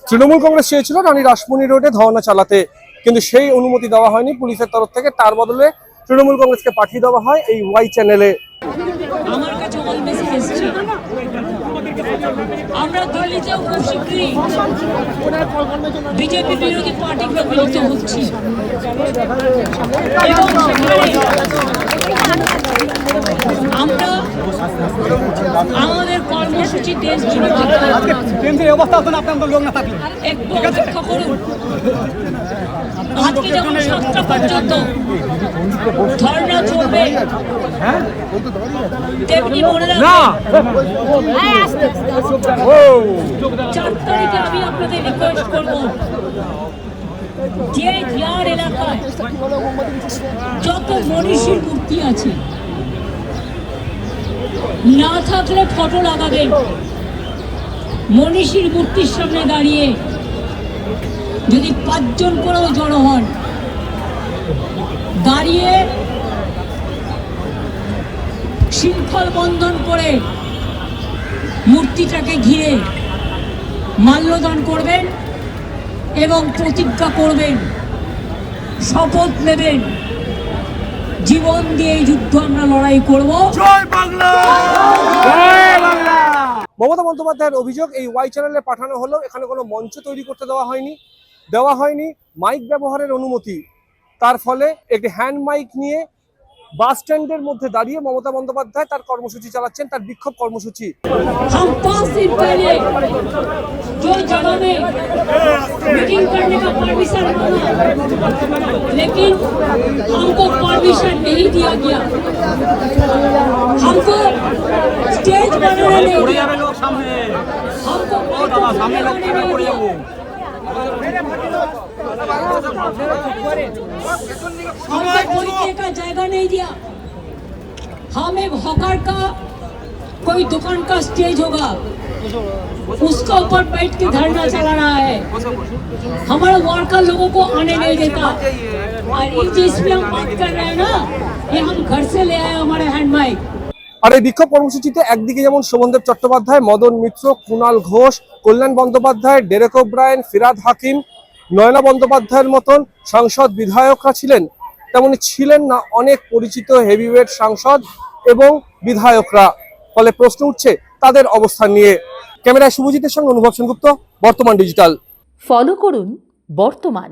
তৃণমূল কংগ্রেস চেয়েছিল রানী রাসমণি রোডে ধর্ণা চালাতে, কিন্তু সেই অনুমতি দেওয়া হয়নি পুলিশের তরফ থেকে। তার বদলে তৃণমূল কংগ্রেসকে পাঠিয়ে দেওয়া হয় এই ওয়াই চ্যানেলে। আমার কাছে অল মেসেজ এসেছে, আমরা দিল্লিতেও খুব শীঘ্রই বিজেপি বিরোধী পার্টিতে মিলিত হচ্ছি এবং আমরা আমাদের কর্মসূচি দেশ জুড়ে একটু অপেক্ষা করুন। আজকে যখন 7টা পর্যন্ত ধর্ণা চলবে, তেমনি মনে রাখবেন 4 তারিখে আমি আপনাদের রিকোয়েস্ট করব, যে যার এলাকায় যত মনীষীর মূর্তি আছে, না থাকলে ফটো লাগাবেন। মনীষীর মূর্তির সামনে দাঁড়িয়ে যদি 5 জন করেও জড়ো হন, দাঁড়িয়ে শৃঙ্খল বন্ধন করে মূর্তিটাকে ঘিরে মাল্যদান করবেন এবং প্রতিজ্ঞা করবেন, শপথ নেবেন, জীবন দিয়ে এই যুদ্ধ আমরা লড়াই করব। জয় বাংলা, জয় বাংলা। মমতা বন্দ্যোপাধ্যায়ের অভিযোগ, এই ওয়াই চ্যানেলে পাঠানো হলেও এখানে কোনো মঞ্চ তৈরি করতে দেওয়া হয়নি মাইক ব্যবহারের অনুমতি। তার ফলে একটি হ্যান্ড মাইক নিয়ে বাস স্ট্যান্ডের মধ্যে দাঁড়িয়ে মমতা বন্দ্যোপাধ্যায় তার কর্মসূচি চালাচ্ছেন, তার বিক্ষোভ কর্মসূচি। मीटिंग करने का परमिशन मांगा, लेकिन हमको परमिशन नहीं दिया गया। हमको स्टेज बनाने नहीं दिया, हमको बोलने का जगह नहीं दिया। हमें हॉकर का कोई दुकान का स्टेज होगा, उसके ऊपर बैठ के धरना चला रहा है। हमारे वर्कर लोगों को आने नहीं देता। और ये जिसमें हम बात कर रहे हैं ना, ये हम घर से ले आए हमारे हैंड माइक। আর এই বিক্ষোভ কর্মসূচিতে একদিকে যেমন শোভনদেব চট্টোপাধ্যায়, মদন মিত্র, কুণাল ঘোষ, কল্যাণ বন্দ্যোপাধ্যায়, ডেরেক ওব্রায়েন, ফিরাদ হাকিম, নয়না বন্দ্যোপাধ্যায়ের মতন সাংসদ বিধায়করা ছিলেন, তেমনি ছিলেন না অনেক পরিচিত হেভিওয়েট সাংসদ এবং বিধায়করা। ফলে প্রশ্ন উঠছে তাদের অবস্থান নিয়ে। ক্যামেরায় শুভজিতের সঙ্গে অনুভব সেনগুপ্ত, বর্তমান ডিজিটাল। ফলো করুন বর্তমান।